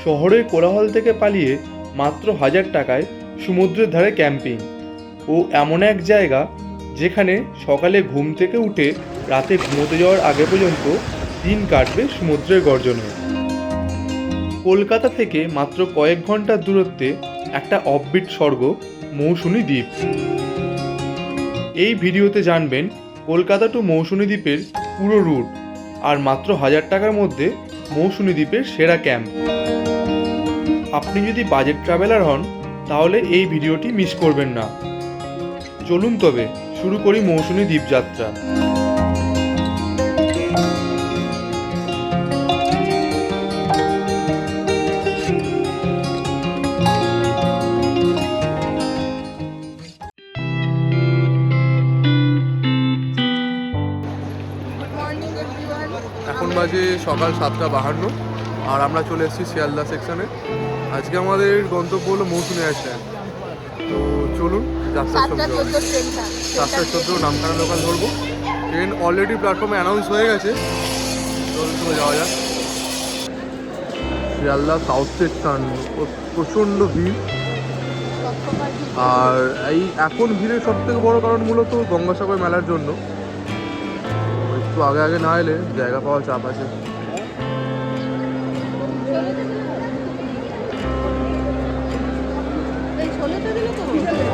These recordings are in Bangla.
শহরের কোলাহল থেকে পালিয়ে মাত্র 1000 টাকায় সমুদ্রের ধারে ক্যাম্পিং ও এমন এক জায়গা যেখানে সকালে ঘুম থেকে উঠে রাতে ঘুমোতে যাওয়ার আগে পর্যন্ত দিন কাটবে সমুদ্রের গর্জনে। কলকাতা থেকে মাত্র কয়েক ঘন্টার দূরত্বে একটা অফবিট স্বর্গ মৌসুনী দ্বীপ। এই ভিডিওতে জানবেন কলকাতা টু মৌসুনী দ্বীপের পুরো রুট আর মাত্র 1000 টাকার মধ্যে মৌসুনী দ্বীপের সেরা ক্যাম্প। আপনি যদি বাজেট ট্রাভেলার হন তাহলে এই ভিডিওটি মিস করবেন না। চলুন তবে শুরু করি মৌসুনী দ্বীপ যাত্রা। এখন বাজে সকাল 7:52 আর আমরা চলে এসেছি শিয়ালদা সেকশনে। আজকে আমাদের গন্তব্য হলো মৌসুমী আইল্যান্ড। তো চলুন যাত্রা শুরু করি। 7:14 নামখানা লোকাল ধরবো। ট্রেন অলরেডি প্ল্যাটফর্মে অ্যানাউন্স হয়ে গেছে। চলুন চলে যাওয়া যাক। শিয়ালদা সাউথ সেকশন প্রচণ্ড ভিড়, আর এই এখন ভিড়ের সব থেকে বড় কারণ মূলত গঙ্গাসাগর মেলার জন্য। একটু আগে আগে না এলে জায়গা পাওয়া চাপ আছে।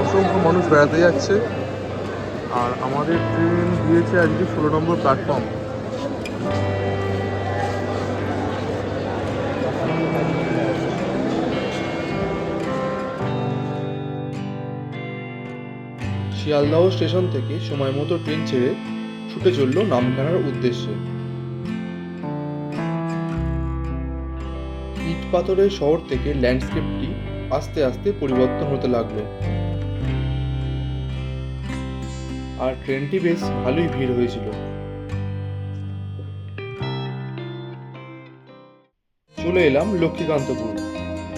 অসংখ্য মানুষ বেড়াতে যাচ্ছে, আর আমাদের ট্রেন দিয়েছে আজকে 16 নম্বর প্ল্যাটফর্ম। শিয়ালদহ স্টেশন থেকে সময় মতো ট্রেন ছেড়ে ছুটে চলল নামখানার উদ্দেশ্যে। ইট পাথরের শহর থেকে ল্যান্ডস্কেপটি আস্তে আস্তে পরিবর্তন হতে লাগলো, আর ট্রেনটি বেশ ভালোই ভিড় হয়েছিল। চলে এলাম লক্ষ্মীকান্তপুর।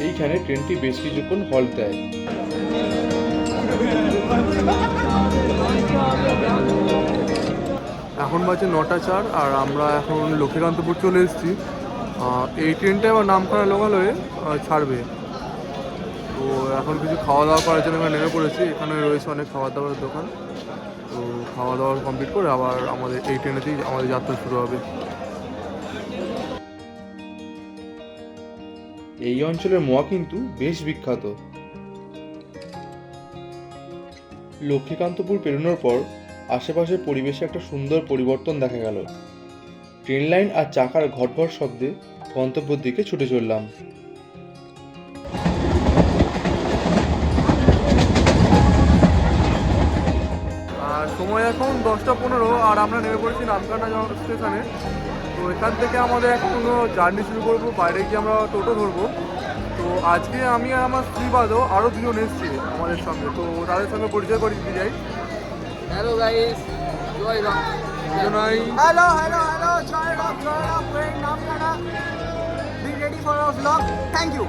এইখানে ট্রেনটি বেশ কিছুক্ষণ হল্ট দেয়। এখন বাজে 9:04 আর আমরা এখন লক্ষ্মীকান্তপুর চলে এসেছি। এই ট্রেনটা এবার নামখানা লোকাল হয়ে ছাড়বে। তো এখন কিছু খাওয়া দাওয়া করার জন্য আমরা নেমে পড়েছি। এখানে রয়েছে অনেক খাবার দাবারের দোকান। তো খাওয়া দাওয়া কমপ্লিট করে আবার আমাদের এই ট্রেনেতেই আমাদের যাত্রা শুরু হবে। এই অঞ্চলের মোয়া কিন্তু বেশ বিখ্যাত। লক্ষ্মীকান্তপুর পেরোনোর পর আশেপাশের পরিবেশে একটা সুন্দর পরিবর্তন দেখা গেল। ট্রেন লাইন আর চাকার ঘটঘট শব্দে গন্তব্যের দিকে ছুটে চললাম। আর সময় এখন 10:15 আর আমরা নেমে পড়েছি নামখানা স্টেশনে। তো এখান থেকে আমাদের এখন জার্নি শুরু করবো। বাইরে গিয়ে আমরা টোটো ধরবো। তো আজকে আমি আর আমার স্ত্রী বাদেও আরও দুজন এসেছি আমাদের সঙ্গে। তো তাদের সঙ্গে পরিচয় করে দিতে যাই। Hello guys, Joy Ram. Hello, Joy Ram, we're in Namkhana. Be ready for our vlog. Thank you.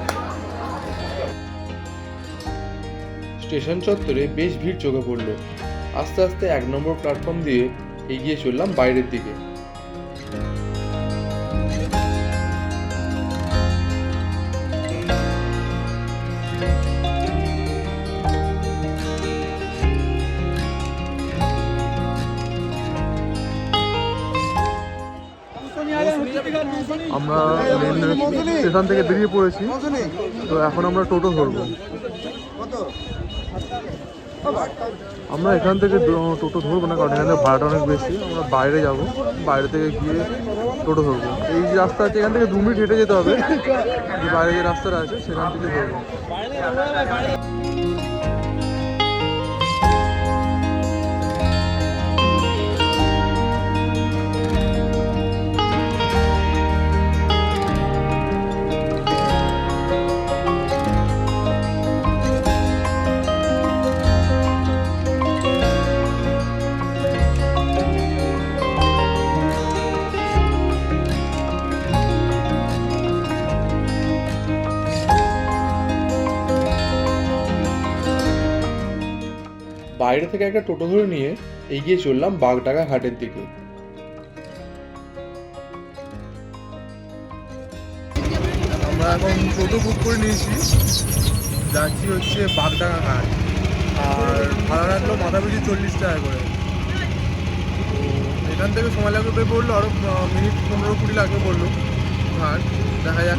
Station চত্বরে বেশ ভিড় চোখে পড়ল। আস্তে আস্তে 1 নম্বর প্ল্যাটফর্ম দিয়ে এগিয়ে চললাম বাইরের দিকে। আমরা স্টেশন থেকে বেরিয়ে পড়েছি। তো এখন আমরা টোটো ধরবো। আমরা এখান থেকে টোটো ধরবো না, কারণ এখানে ভাড়াটা অনেক বেশি। আমরা বাইরে যাব, বাইরে থেকে গিয়ে টোটো ধরবো। এই যে রাস্তা আছে এখান থেকে 2 মিনিট হেঁটে যেতে হবে। যে বাইরে যে রাস্তাটা আছে সেখান থেকে ধরবো। বাইরে থেকে একটা টোটো ধরে নিয়ে এগিয়ে চললাম বাগডাঙ্গা ঘাটের দিকে। আমরা এখন টোটো বুক করে নিয়েছি, যাচ্ছি হচ্ছে বাগডাঙ্গা ঘাট। আর ভাড়া রাখলো মাথা পিছু 40 টাকা করে। তো এখান থেকে সময় লাগবে বললো, আরও মিনিট 15-20 লাগবে বললো ঘাট। দেখা যাক।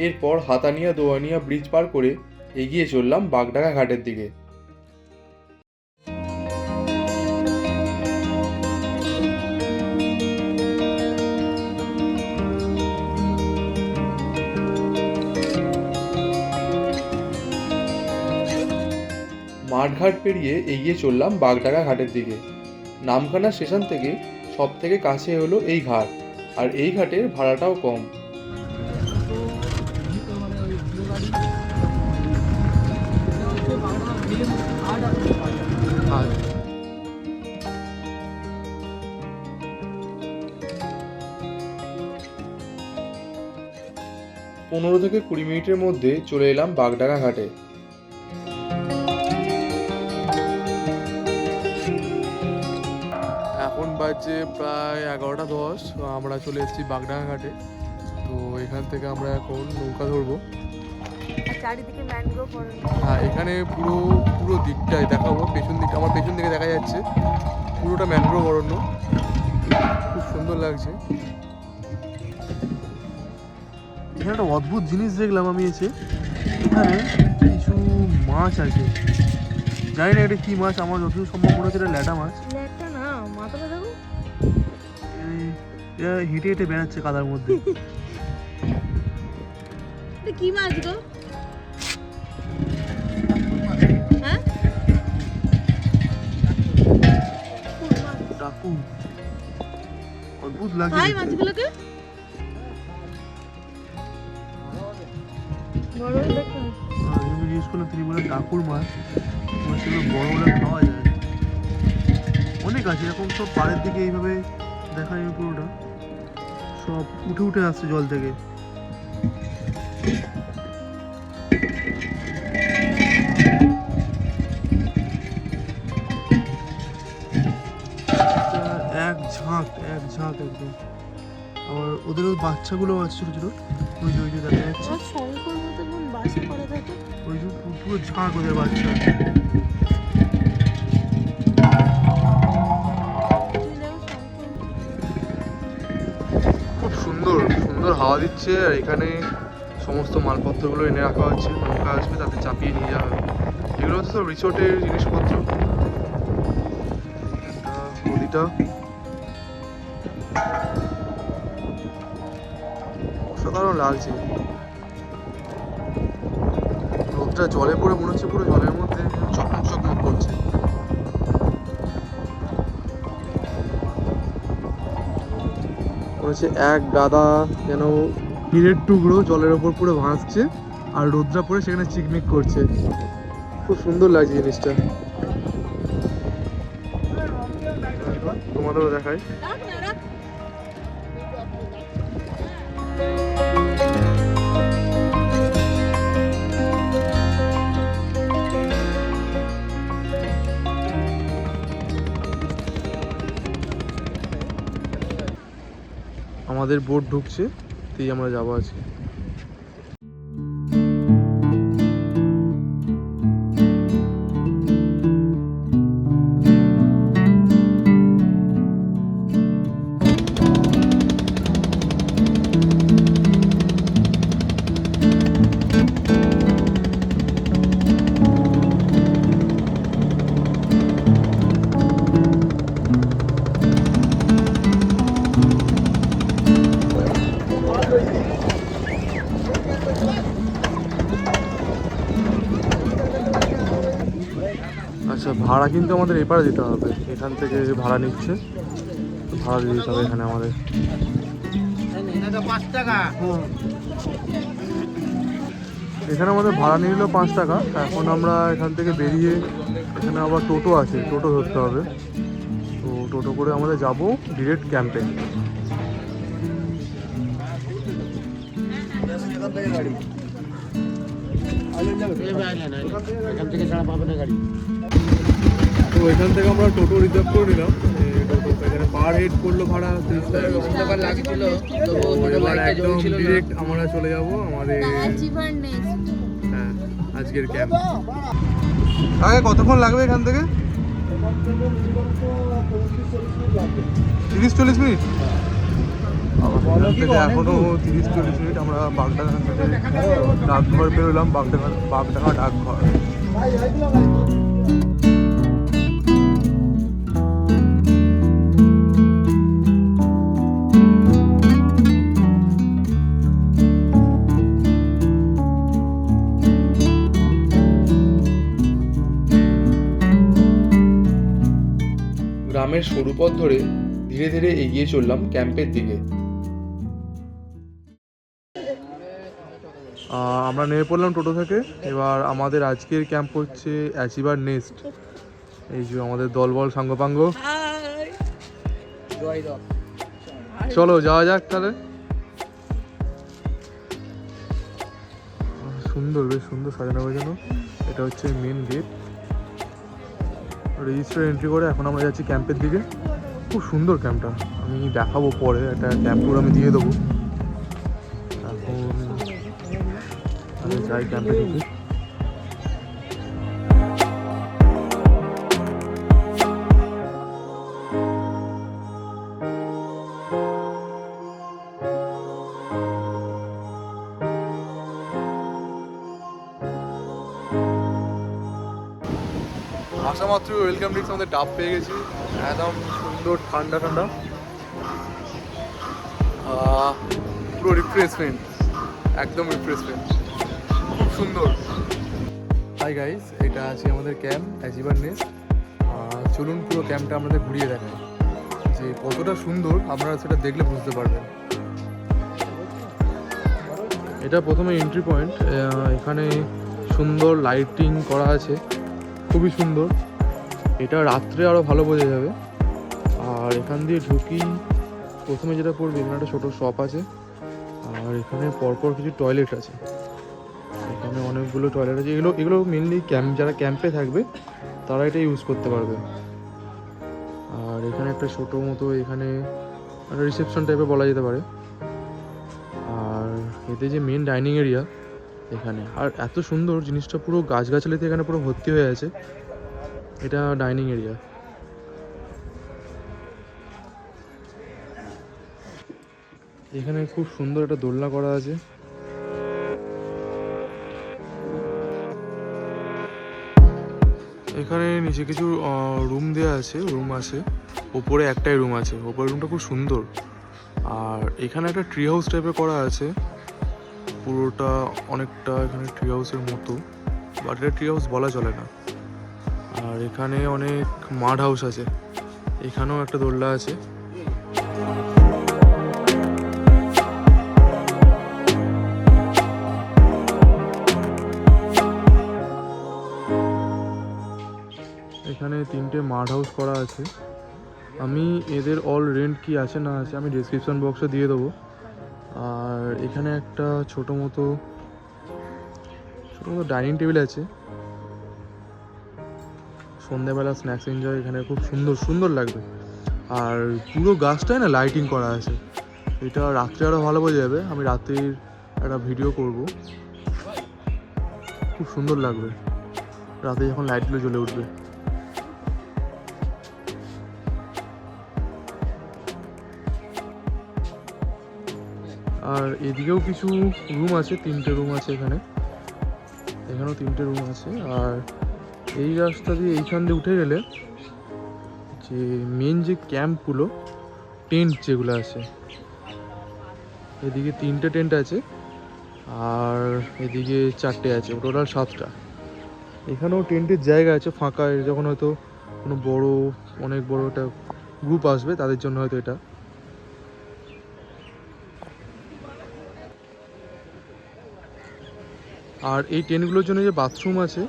এরপর হাতানিয়া দোয়ানিয়া ব্রিজ পার করে এগিয়ে চললাম বাগডাঙ্গা ঘাটের দিকে। মাঠঘাট পেরিয়ে এগিয়ে চললাম বাগডাঙ্গা ঘাটের দিকে। নামখানা স্টেশন থেকে সব থেকে কাছে হলো এই ঘাট, আর এই ঘাটের ভাড়াটাও কম। আর 15 থেকে 20 মিনিটের মধ্যে চলে এলাম বাগডাঙ্গা ঘাটে। এখন বাজে প্রায় 11:10। আমরা চলে এসেছি বাগডাঙ্গা ঘাটে। তো এখান থেকে আমরা এখন নৌকা ধরবো। চারিদিকে ম্যানগ্রোভ ফরেস্ট। হ্যাঁ, এখানে পুরো পুরো দিকটাই দেখাবো। পেছন দিকটা আমার পেছন দিকে দেখা যাচ্ছে পুরোটা ম্যানগ্রোভ অরণ্য, খুব সুন্দর লাগছে। এখানে একটা অদ্ভুত জিনিস দেখলাম আমি এসে, এখানে কিছু মাছ আছে, জানি না এটা কি মাছ, আমার যতদূর সম্ভব মনে হচ্ছে এটা ল্যাটা মাছ। একটা না, মাথাটা দেখো। এরা হেঁটে হেঁটে বেড়াচ্ছে কাদার মধ্যে। এটা কি মাছ গো? হ্যাঁ, ডাকু, অদ্ভুত লাগছে হাই দেখতে। মাছগুলোকে বড় দেখো। আমি জিজ্ঞেস করলাম, তিনি বললেন ডাকুর মাছ, সেগুলো বড় বড় খাওয়া যায়। অনেক আছে এরকম, সব পাড়ের দিকে এইভাবে দেখা যাবে, পুরোটা সব উঠে উঠে আসছে জল থেকে। এক ঝাঁক একদম। আবার ওদের ওই বাচ্চাগুলো আছে ছোট ছোট, ওই যে দেখা যাচ্ছে, শঙ্কর মতো বাসা করে থাকে। ওই যে পুরো ঝাঁক ওদের বাচ্চা। খুব সুন্দর সুন্দর হাওয়া দিচ্ছে, আর এখানে সমস্ত মালপত্রগুলো এনে রাখা হচ্ছে, নৌকা আসবে তাতে চাপিয়ে নিয়ে যাওয়া হবে। এগুলো হচ্ছে সব রিসোর্টের জিনিসপত্র। নদীটা অসাধারণ লাগছে, রোদটা জলে পড়ে মনে হচ্ছে পুরো জলের মধ্যে চকমক চকমক করছে। মনে হচ্ছে এক গাদা যেন হিরের টুকরো জলের ওপর পুরো ভাসছে, আর রোদটা পড়ে সেখানে চিকমিক করছে। খুব সুন্দর লাগছে জিনিসটা, তোমাদেরও দেখাই। আমাদের বোট ঢুকছে, তাই আমরা যাবো আজকে। আচ্ছা, ভাড়া কিন্তু আমাদের এপারে দিতে হবে, এখান থেকে ভাড়া নিচ্ছে, ভাড়া দিয়ে দিতে হবে এখানে আমাদের। এখানে আমাদের ভাড়া নিয়ে নিল 5 টাকা। এখন আমরা এখান থেকে বেরিয়ে এখানে আবার টোটো আছে, টোটো ধরতে হবে। তো টোটো করে আমাদের যাব ডিরেক্ট ক্যাম্পে। এখান থেকে ছাড়া পাবে না গাড়ি। তো এখান থেকে আমরা টোটো রিজার্ভ করে নিলাম। টোটো এখানে পার হেড করলো ভাড়া 30 টাকা। লাগছিল এবার একদম ডিরেক্ট আমরা চলে যাব আমাদের হ্যাঁ আজকের ক্যাম্প। আগে কতক্ষণ লাগবে এখান থেকে? 30-40 মিনিট। এখনো 30-40 মিনিট আমরা বাগডাঙ্গা থেকে ডাকঘর পেরোলাম। বাগডাঙ্গা ডাকঘর। গ্রামের সরু পথ ধরে ধীরে ধীরে এগিয়ে চললাম ক্যাম্পের দিকে। আমরা নেমে পড়লাম টোটো থেকে। এবার আমাদের আজকের ক্যাম্প হচ্ছে অ্যাচিভার নেস্ট। এই যে আমাদের দলবল সাঙ্গপাঙ্গ। চলো যাওয়া যাক তাহলে। সুন্দর, বেশ সুন্দর সাজানো গোছানো। এটা হচ্ছে মেন গেট। রেজিস্টার এন্ট্রি করে এখন আমরা যাচ্ছি ক্যাম্পের দিকে। খুব সুন্দর ক্যাম্পটা, আমি দেখাবো পরে। একটা ক্যাম্প ট্যুর আমি দিয়ে দেবো। এখন আমি যাই ক্যাম্পে ঢুকি। আসা মাত্র ওয়েলকাম ড্রিঙ্কস আমাদের ডাব পেয়ে গেছি। একদম সুন্দর ঠান্ডা ঠান্ডা, পুরো রিফ্রেশমেন্ট, একদম রিফ্রেশমেন্ট, খুব সুন্দর। হাই গাইস, এটা আছে আমাদের ক্যাম্প অ্যাচিভার নেস্ট। চলুন পুরো ক্যাম্পটা আমাদের ঘুরিয়ে দেখায় যে কতটা সুন্দর, আপনারা সেটা দেখলে বুঝতে পারবেন। এটা প্রথমে এন্ট্রি পয়েন্ট। এখানে সুন্দর লাইটিং করা আছে, খুবই সুন্দর। এটা রাত্রে আরও ভালো বোঝা যাবে। আর এখান দিয়ে ঢুকি, প্রথমে যেটা পড়বে এখানে একটা ছোটো শপ আছে। আর এখানে পরপর কিছু টয়লেট আছে। এখানে অনেকগুলো টয়লেট আছে। এগুলো মেনলি যারা ক্যাম্পে থাকবে তারা এটা ইউজ করতে পারবে। আর এখানে একটা ছোটো মতো, এখানে একটা রিসেপশন টাইপের বলা যেতে পারে। আর এতে যে মেন ডাইনিং এরিয়া এখানে, আর এত সুন্দর জিনিসটা, পুরো গাছগাছালিতে এখানে পুরো ভর্তি হয়ে আছে। এটা ডাইনিং এরিয়া। এখানে খুব সুন্দর একটা দোলনা করা আছে। এখানে নিচে কিছু রুম দেওয়া আছে, রুম আছে। ওপরে একটাই রুম আছে, ওপরের রুমটা খুব সুন্দর। আর এখানে একটা ট্রি হাউস টাইপের করা আছে, পুরোটা অনেকটা এখানে ট্রি হাউসের মতো, বাট এটা ট্রি হাউস বলা চলে না। আর এখানে অনেক মাড হাউস আছে, এখানেও একটা দোলনা আছে। এখানে 3টে মাড হাউস করা আছে। আমি এদের অল রেন্ট কি আছে না আছে আমি ডেসক্রিপশন বক্সে দিয়ে দেবো। আর এখানে একটা ছোটো মতো ডাইনিং টেবিল আছে। সন্ধ্যাবেলা স্ন্যাক্স এনজয় এখানে খুব সুন্দর সুন্দর লাগবে। আর পুরো গাছটায় না লাইটিং করা আছে। এটা রাত্রে আরও ভালো বোঝা যাবে। আমি রাত্রির একটা ভিডিও করব, খুব সুন্দর লাগবে রাতে যখন লাইটগুলো জ্বলে উঠবে। আর এদিকেও কিছু রুম আছে, 3টে রুম আছে এখানে। এখানেও 3টে রুম আছে। আর এই রাস্তা দিয়ে এইখান দিয়ে উঠে গেলে যে মেন যে ক্যাম্পগুলো, টেন্ট যেগুলো আছে, এদিকে 3টে টেন্ট আছে। আর এদিকে 4টে আছে, টোটাল 7টা। এখানেও টেন্টের জায়গা আছে ফাঁকা, যখন হয়তো কোনো অনেক বড় একটা গ্রুপ আসবে তাদের জন্য হয়তো এটা। আর এই টেন্টগুলোর জন্য যে বাথরুম আছে,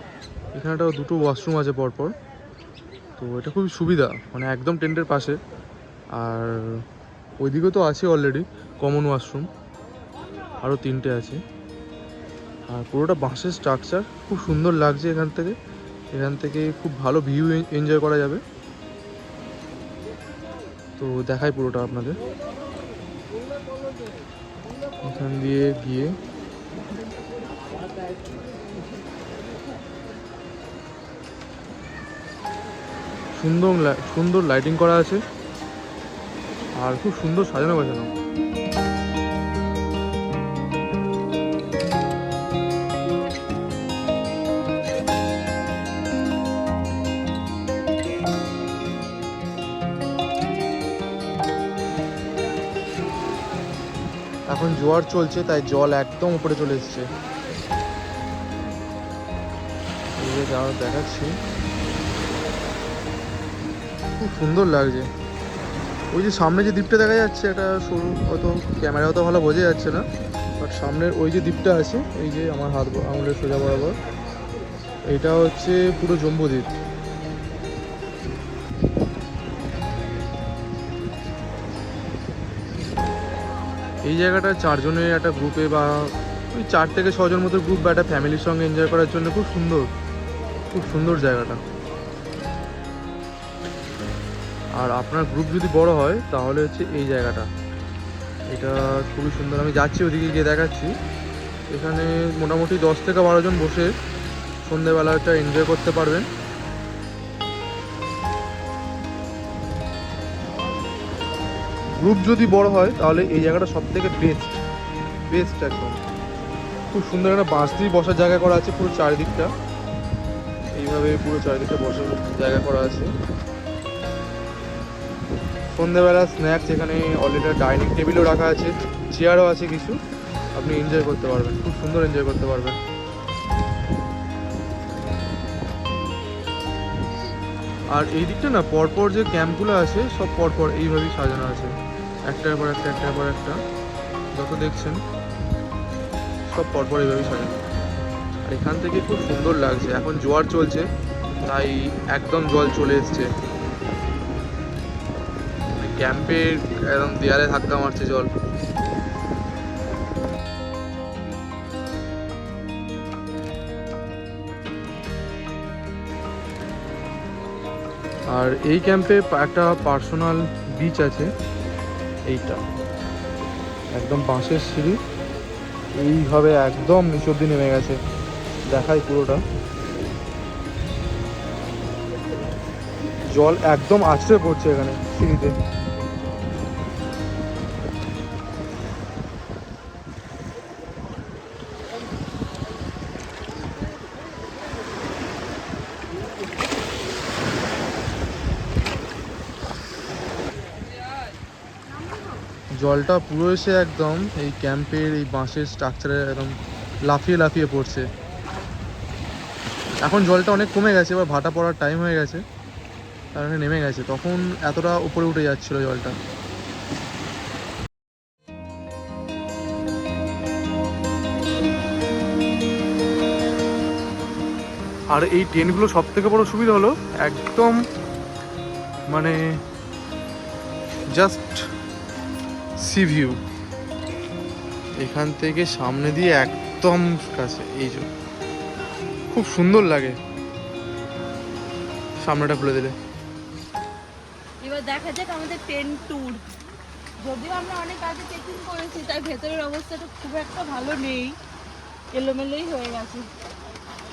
এখানেটাও 2টো ওয়াশরুম আছে পরপর। তো এটা খুবই সুবিধা, মানে একদম টেন্টের পাশে। আর ওইদিকেও তো আছে অলরেডি কমন ওয়াশরুম, আরও 3টে আছে। আর পুরোটা বাঁশের স্ট্রাকচার, খুব সুন্দর লাগছে এখান থেকে খুব ভালো ভিউ এনজয় করা যাবে। তো দেখাই পুরোটা আপনাদের। এখান দিয়ে গিয়ে সুন্দর লাইটিং করা আছে আর খুব সুন্দর সাজানো গোছানো। এখন জোয়ার চলছে তাই জল একদম উপরে চলে এসছে। যা দেখাচ্ছি খুব সুন্দর লাগছে। ওই যে সামনে যে দ্বীপটা দেখা যাচ্ছে, এটা সরু, অত ক্যামেরা অত ভালো বোঝা যাচ্ছে না, বাট সামনের ওই যে দ্বীপটা আছে, এই যে আমার আঙুলের সোজা বরাবর, এটা হচ্ছে পুরো জম্বুদ্বীপ। এই জায়গাটা 4 জনের একটা গ্রুপে বা ওই 4 থেকে 6 জন মতো গ্রুপ বা একটা ফ্যামিলির সঙ্গে এনজয় করার জন্য খুব সুন্দর জায়গাটা। আর আপনার গ্রুপ যদি বড় হয় তাহলে হচ্ছে এই জায়গাটা, এটা খুবই সুন্দর। আমি যাচ্ছি ওদিকে গিয়ে দেখাচ্ছি। এখানে মোটামুটি 10 থেকে 12 জন বসে সন্ধ্যেবেলাটা এনজয় করতে পারবেন। গ্রুপ যদি বড় হয় তাহলে এই জায়গাটা সব থেকে বেস্ট একদম। খুব সুন্দর একটা বাঁশ দিয়ে বসার জায়গা করা আছে পুরো চারিদিকটা, এইভাবে পুরো চারিদিকটা বসার জায়গা করা আছে। সন্ধ্যেবেলা স্ন্যাক্স এখানে অলরেডি ডাইনিং টেবিলও রাখা আছে, চেয়ারও আছে কিছু, আপনি এনজয় করতে পারবেন, খুব সুন্দর এনজয় করতে পারবেন। আর এই দিকটা না পরপর যে ক্যাম্পগুলো আছে সব পরপর এইভাবেই সাজানো আছে, একটার পর একটা যত দেখছেন সব পরপর এইভাবেই সাজানো। আর এখান থেকে খুব সুন্দর লাগছে। এখন জোয়ার চলছে তাই একদম জল চলে এসছে, ক্যাম্পের একদম দেয়ালে ধাক্কা মারছে জল। আর এই ক্যাম্পে একটা পার্সোনাল বিচ আছে, এইটা একদম বাঁশের সিঁড়ি, এইভাবে একদম নিচ অব্দি নেমে গেছে, দেখাই পুরোটা। জল একদম আছড়ে পড়ছে এখানে সিঁড়িতে। জলটা পুরো এসে একদম এই ক্যাম্পের এই বাঁশের স্ট্রাকচারে একদম লাফিয়ে পড়ছে। এখন জলটা অনেক কমে গেছে, এবার ভাটা পড়ার টাইম হয়ে গেছে, কারণে নেমে গেছে। তখন এতটা উপরে উঠে যাচ্ছিল জলটা। আর এই ট্রেনগুলো সব থেকে বড় সুবিধা হলো একদম মানে জাস্ট সি ভিউ, এখান থেকে সামনে দিয়ে একদম কাছে, এই যে খুব সুন্দর লাগে। সামনেটা খুলে দিলে এবার দেখা যাক আমাদের ট্রেন ট্যুর। যদিও আমরা অনেক আগে চেকিং করেছি তাই ভেতরের অবস্থাটা খুব একটা ভালো নেই, এলোমেলোই হয়ে গেছে।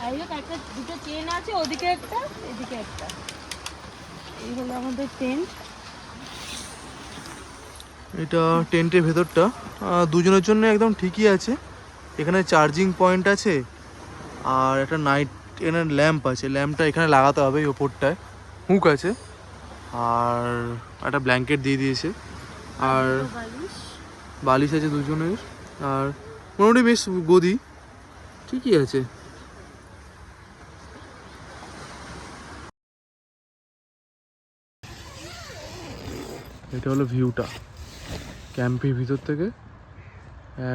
আর হোক দুটো ট্রেন আছে, ওদিকে একটা এদিকে একটা। এই হলো আমাদের টেন্ট। এটা টেন্টের ভেতরটা দুজনের জন্য একদম ঠিকই আছে। এখানে চার্জিং পয়েন্ট আছে আর একটা নাইট এখানে ল্যাম্প আছে, ল্যাম্পটা এখানে লাগাতে হবে, এই ওপরটায় হুক আছে। আর একটা ব্ল্যাঙ্কেট দিয়ে দিয়েছে আর বালিশ আছে দুজনের। আর মোটামুটি বেশ গদি ঠিকই আছে। এটা হলো ভিউটা ক্যাম্পের ভিতর থেকে,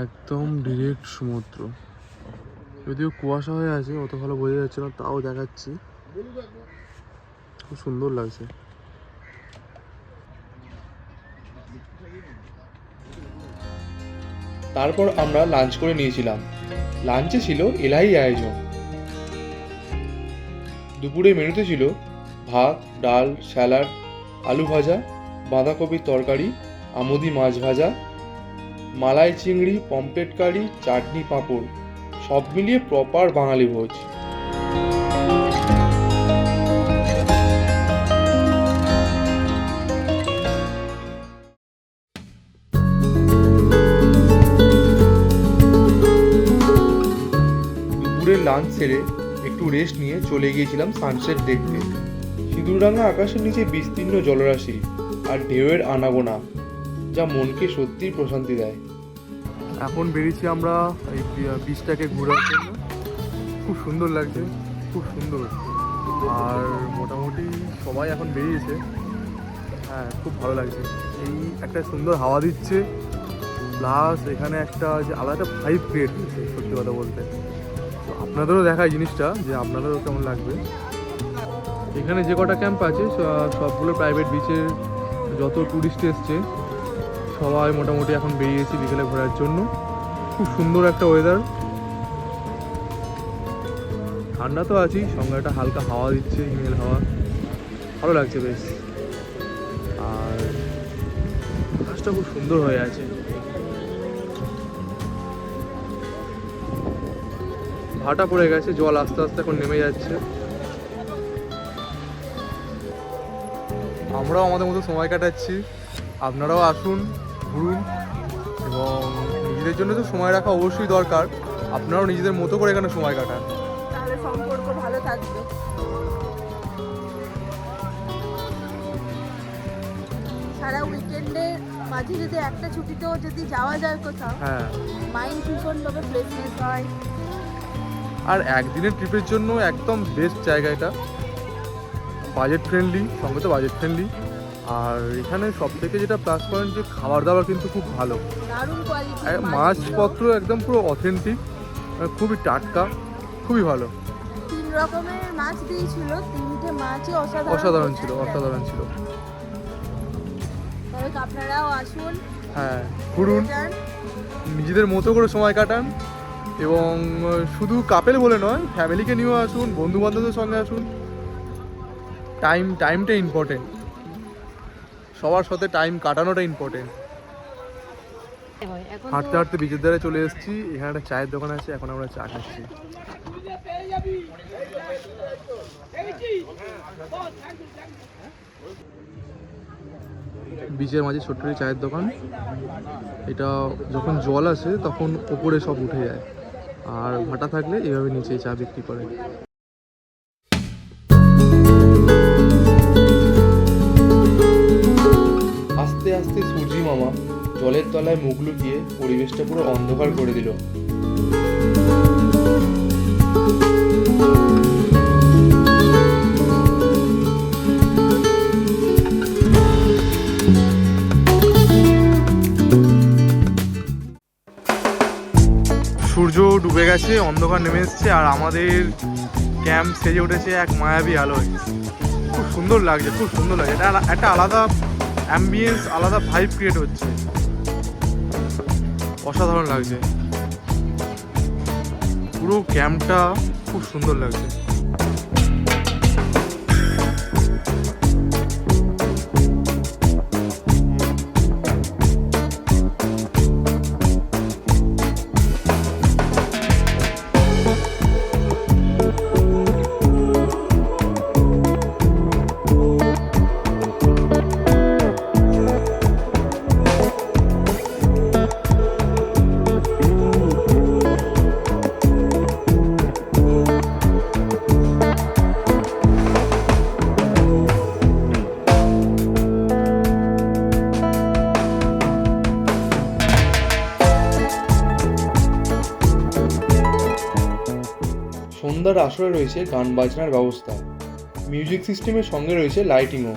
একদম ডিরেক্ট সমুদ্র। যদিও কুয়াশা হয়ে আছে অত ভালো বোঝা যাচ্ছে না, তাও দেখাচ্ছি, খুব সুন্দর লাগছে। তারপর আমরা লাঞ্চ করে নিয়েছিলাম। লাঞ্চে ছিল এলাহি আয়োজন। দুপুরে মেনুতে ছিল ভাত, ডাল, স্যালাড, আলু ভাজা, বাঁধাকপির তরকারি, আমুদি মাছ ভাজা, মালাই চিংড়ি, পমফ্রেট কারি, চাটনি, পাঁপড়, সব মিলিয়ে প্রপার বাঙালি ভোজ। দুপুরের লাঞ্চ সেরে একটু রেস্ট নিয়ে চলে গিয়েছিলাম সানসেট দেখতে। সিঁদুররাঙা আকাশের নিচে বিস্তীর্ণ জলরাশি আর ঢেউয়ের আনাগোনা, যা মনকে সত্যিই প্রশান্তি দেয়। এখন বেরিয়েছি আমরা এই বিচটাকে ঘোরার জন্য। খুব সুন্দর লাগছে, খুব সুন্দর। আর মোটামুটি সবাই এখন বেরিয়েছে। হ্যাঁ, খুব ভালো লাগছে। এই একটা সুন্দর হাওয়া দিচ্ছে, প্লাস এখানে একটা যে আলাদা ভাইব ক্রিয়েট হয়েছে, সত্যি কথা বলতে। তো আপনাদেরও দেখায় জিনিসটা, যে আপনাদেরও কেমন লাগবে। এখানে যে কটা ক্যাম্প আছে সবগুলো প্রাইভেট বিচের যত ট্যুরিস্ট এসছে সবাই মোটামুটি এখন বেরিয়েছি বিকেলে ঘোরার জন্য। খুব সুন্দর একটা ওয়েদার, ঠান্ডা তো আছেই, সঙ্গে একটা হালকা হাওয়া দিচ্ছে, হিমেল হাওয়া, ভালো লাগছে বেশ। আর আকাশটা খুব সুন্দর হয়ে আছে। ভাটা পড়ে গেছে, জল আস্তে আস্তে এখন নেমে যাচ্ছে। আমরাও আমাদের মতো সময় কাটাচ্ছি, আপনারাও আসুন, ঘুরুন। এবং নিজেদের জন্য তো সময় রাখা অবশ্যই দরকার, আপনারাও নিজেদের মতো করে এখানে সময় কাটান, তাহলে সম্পর্ক ভালো থাকবে। সারা উইকেন্ডে মাঝে যদি একটা ছুটিতেও যদি যাওয়া যায় কোথাও, হ্যাঁ। মাইন্ড ভীষণভাবে ফ্রেশনেস হয়। আর একদিনের ট্রিপের জন্য একদম বেস্ট জায়গা এটা, বাজেট ফ্রেন্ডলি, সঙ্গে তো বাজেট ফ্রেন্ডলি। আর এখানে সব থেকে যেটা প্লাস পয়েন্ট, যে খাবার দাবার কিন্তু খুব ভালো। দারুণ কোয়ালিটি, মাছপত্র একদম পুরো অথেন্টিক, খুবই টাটকা, খুবই ভালো। 3 রকমের মাছ দিয়েছিল, 3টে মাছই অসাধারণ ছিল, অসাধারণ ছিল। তবে আপনারাও আসুন, হ্যাঁ, ঘুরুন, নিজেদের মতো করে সময় কাটান। এবং শুধু কাপেল বলে নয়, ফ্যামিলিকে নিয়েও আসুন, বন্ধু বান্ধবদের সঙ্গে আসুন। টাইমটা ইম্পর্টেন্ট, সবার সাথে টাইম কাটানোটা ইম্পর্টেন্ট। হাঁটতে হাঁটতে বিচের ধারে চলে এসেছি, এখানে একটা চায়ের দোকান আছে, এখন আমরা চা খাচ্ছি। বিচের মাঝে ছোট্ট চায়ের দোকান। এটা যখন জল আসে তখন ওপরে সব উঠে যায়, আর ভাটা থাকলে এভাবে নিচে চা বিক্রি করে। আস্তে আস্তে সূর্যি মামা জলের তলায় মুখ লুকিয়ে পরিবেশটা পুরো অন্ধকার করে দিল। সূর্য ডুবে গেছে, অন্ধকার নেমে এসছে, আর আমাদের ক্যাম্প সেজে উঠেছে এক মায়াবী আলোয়। খুব সুন্দর লাগছে, খুব সুন্দর লাগছে। এটা একটা আলাদা অ্যাম্বিয়েন্স, আলাদা ভাইব ক্রিয়েট হচ্ছে, অসাধারণ লাগছে। পুরো ক্যাম্পটা খুব সুন্দর লাগছে। সন্ধ্যার আসরে রয়েছে গান বাজনার ব্যবস্থা, মিউজিক সিস্টেমের সঙ্গে রয়েছে লাইটিংও।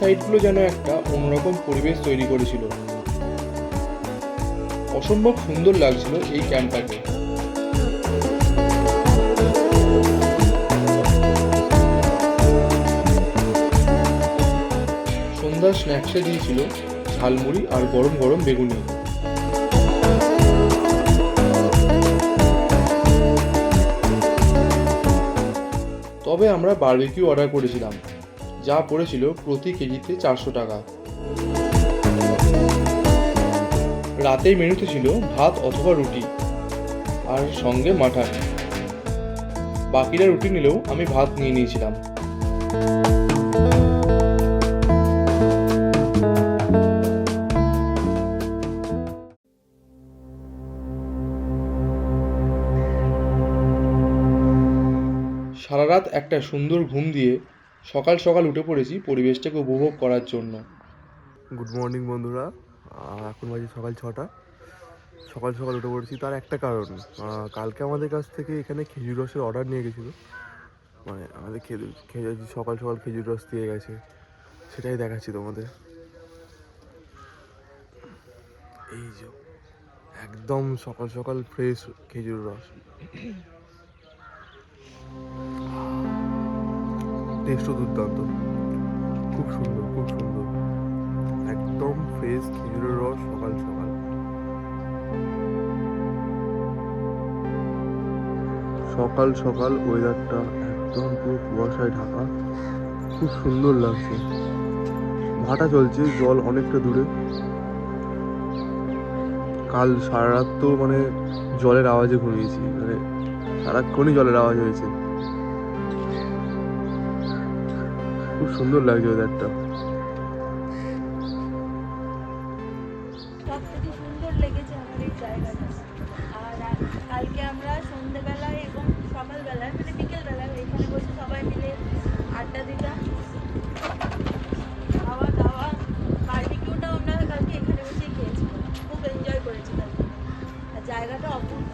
সাইডগুলো যেন একটা অন্যরকম পরিবেশ তৈরি করেছিল। অসম্ভব সুন্দর লাগছিল এই ক্যাম্পটাকে। সন্ধ্যার স্ন্যাক্সে দিয়েছিল ঝালমুড়ি আর গরম গরম বেগুনি। তবে আমরা বারবিকিউ অর্ডার করেছিলাম, যা পড়েছিল প্রতি কেজিতে 400 টাকা। রাতের মেনুতে ছিল ভাত অথবা রুটি আর সঙ্গে মাটন। বাকিরা রুটি নিলেও আমি ভাত নিয়ে নিয়েছিলাম। সারা রাত একটা সুন্দর ঘুম দিয়ে সকাল সকাল উঠে পড়েছি পরিবেশটাকে উপভোগ করার জন্য। গুড মর্নিং বন্ধুরা, এখন বাজে সকাল 6টা। সকাল সকাল উঠে পড়েছি, তার একটা কারণ, কালকে আমাদের কাছ থেকে এখানে খেজুর রসের অর্ডার নিয়ে গেছিলো। মানে আমাদের সকাল সকাল খেজুর রস দিয়ে গেছে, সেটাই দেখাচ্ছি তোমাদের। এই যে একদম সকাল সকাল ফ্রেশ খেজুর রস, টেস্টও দুর্দান্ত, খুব সুন্দর খুব সুন্দর, একদম ফ্রেশ খেজুরের রস সকাল সকাল। সকাল সকাল ওয়েদারটা একদম পুরো কুয়াশায় ঢাকা, খুব সুন্দর লাগছে। ভাটা চলছে, জল অনেকটা দূরে। কাল সারা রাত তো মানে জলের আওয়াজে ঘুমিয়েছি, মানে সারাক্ষণই জলের আওয়াজ হয়েছে। খুব সুন্দর লাগছে ওয়েদারটা। সব থেকে সুন্দর লেগেছে আমার এই জায়গাটা। আর কালকে আমরা সন্ধ্যেবেলায় এবং সকালবেলায় মানে বিকেলবেলায় এখানে বসে সবাই মিলে আড্ডা দিতাম, খাওয়া দাওয়া, বারবিকিউটাও আমরা কালকে এখানে বসেই খেয়েছিলাম। খুব এনজয় করেছি কালকে। আর জায়গাটা অপূর্ব,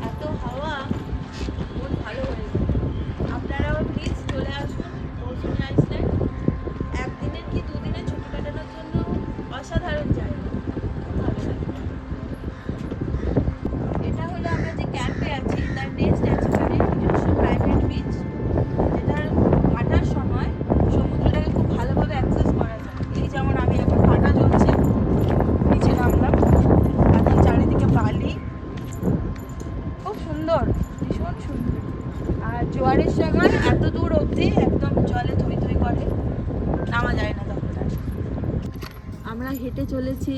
এত হাওয়া, মন ভালো হয়ে যায়। আপনারাও প্লিজ চলে আসুন মৌসুমী আইসল্যান্ড। একদিনের কি দুদিনের ছুটি কাটানোর জন্য অসাধারণ জায়গা, খুব ভালো লাগে। এটা হলো আমরা যে ক্যাম্পে আছি তার নেক্সট একেবারে নিজস্ব প্রাইভেট বিচ, যেটার ভাটার সময় সমুদ্রটাকে খুব ভালোভাবে অ্যাক্সেস করা যায়। এই যেমন আমি এখন ভাটা চলছে, নিচে নামলাম, এখন চারিদিকে বালি, খুব সুন্দর, ভীষণ সুন্দর। আর জোয়ারের সময় এত দূর অবধি একদম জলে থই থই করে, নামা যায় না তখন আর। আমরা হেঁটে চলেছি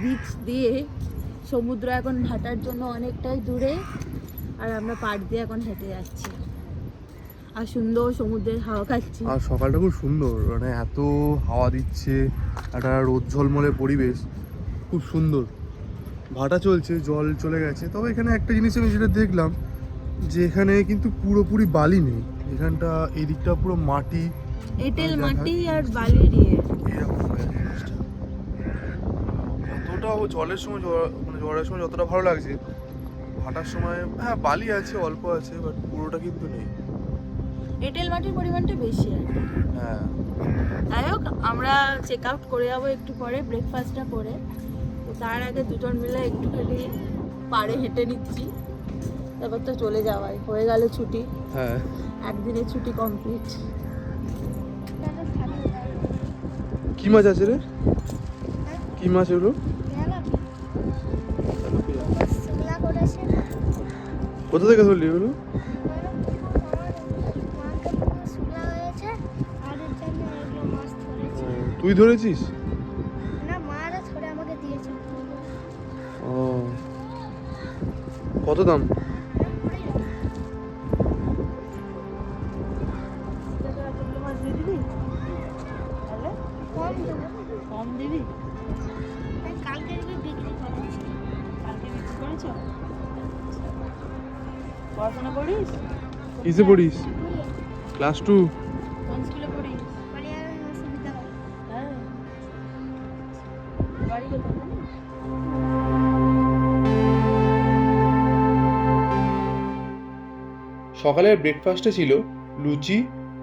বিচ দিয়ে, সমুদ্র এখন ভাটার জন্য অনেকটাই দূরে, আর আমরা পাড় দিয়ে এখন হেঁটে যাচ্ছি আর সুন্দর সমুদ্রের হাওয়া খাচ্ছি। আর সকালটা খুব সুন্দর, মানে এত হাওয়া দিচ্ছে, একটা রোদ ঝলমলে পরিবেশ, খুব সুন্দর। ভাটা চলছে, জল চলে গেছে। তবে এখানে একটা জিনিস আমি যেটা দেখলাম, যে এখানে কিন্তু পুরোপুরি বালি নেই, এখানটা এই দিকটা পুরো মাটি, এঁটেল মাটি আর বালি দিয়ে এরকম হয়ে গেছে জিনিসটা। অতটাও জলের সময় মানে জলের সময় যতটা ভালো লাগছে, ভাটার সময় হ্যাঁ বালি আছে, অল্প আছে, বাট পুরোটা কিন্তু নেই। এঁটেল মাটির পরিমাণটা বেশি আর কি। হ্যাঁ, যাই হোক, আমরা চেক আউট করে যাবো একটু পরে, ব্রেকফাস্টটা করে। তো তার আগে দুজন মিলে একটুখানি পাড়ে হেঁটে নিচ্ছি, তারপর তো চলে যাওয়াই হয়ে গেল ছুটি। হ্যাঁ, একদিনের ছুটি কমপ্লিট। কি মাছ আছে রে? কি মাছ এগুলো? কোথা থেকে ধরলি এগুলো? তুই ধরেছিস? ও, কত দাম? কম দিবি? কালকে বিক্রি করেছ? পড়াশোনা করিস? কিসে পড়িস? ক্লাস 2। কোন স্কুলে পড়িস? হ্যাঁ, বাড়ি কোথায়? সকালের ব্রেকফাস্টে ছিল লুচি,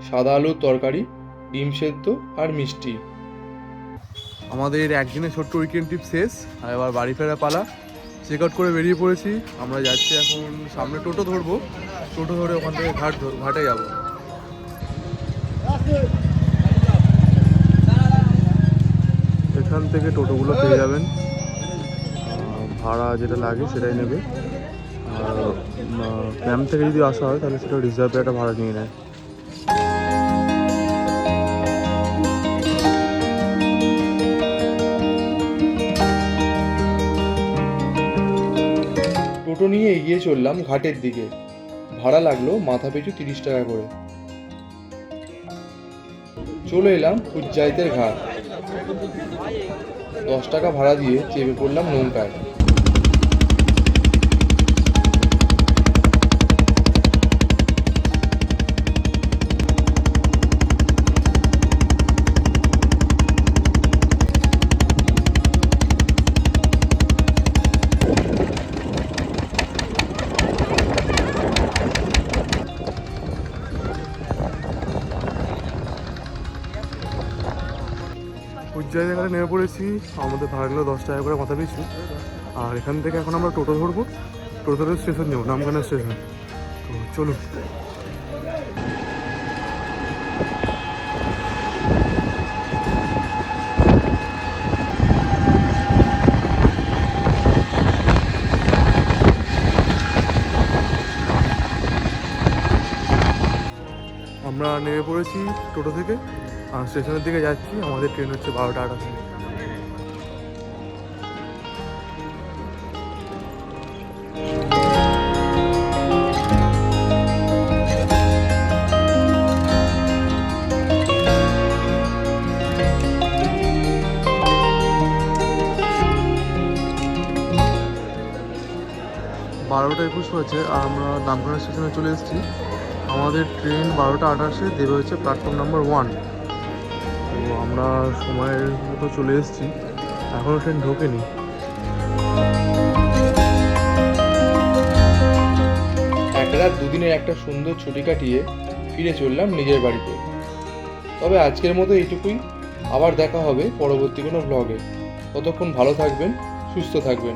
সাদা আলুর তরকারি ডিম সেদ্ধ আর মিষ্টি। আমাদের একদিনের ছোট্ট উইকেন্ড ট্রিপ শেষ, আর এবার বাড়ি ফেরা পালা। চেক আউট করে বেরিয়ে পড়েছি। আমরা যাচ্ছি এখন সামনে, টোটো ধরবো, টোটো ধরে ওখান থেকে ঘাটে যাব। এখান থেকে টোটোগুলো পেয়ে যাবেন, ভাড়া যেটা লাগে সেটাই নেবে। আর ক্যাম্প থেকে যদি আসা হয় তাহলে সেটা রিজার্ভে একটা ভাড়া নিয়ে নেয়। টোটো নিয়ে এগিয়ে চললাম ঘাটের দিকে। ভাড়া লাগলো মাথা পিছু 30 টাকা করে। চলে এলাম উজ্জাইতের ঘাট। 10 টাকা ভাড়া দিয়ে চেপে পড়লাম নৌকায়। উজ্জয়ন এখানে নেমে পড়েছি। আমাদের ভাড়া গেলো 10 টাকা করে মাথা পিছু। আর এখান থেকে এখন আমরা টোটো ধরবো, টোটো ধরে স্টেশন যাবো, নামখানা স্টেশন। তো চলুন। আমরা নেমে পড়েছি টোটো থেকে, আর স্টেশনের দিকে যাচ্ছি। আমাদের ট্রেন হচ্ছে 12টা 28। বারোটা 21 হয়েছে আর আমরা নামখানা স্টেশনে চলে এসেছি। আমাদের ট্রেন 12টা 28-এ দেবে হচ্ছে প্ল্যাটফর্ম নাম্বার 1। তো আমরা সময়ের মতো চলে এসেছি, এখনও ট্রেন ঢোকেনি। এক রাত দুদিনের একটা সুন্দর ছুটি কাটিয়ে ফিরে চললাম নিজের বাড়িতে। তবে আজকের মতো এইটুকুই। আবার দেখা হবে পরবর্তী কোনো ব্লগে। ততক্ষণ ভালো থাকবেন, সুস্থ থাকবেন।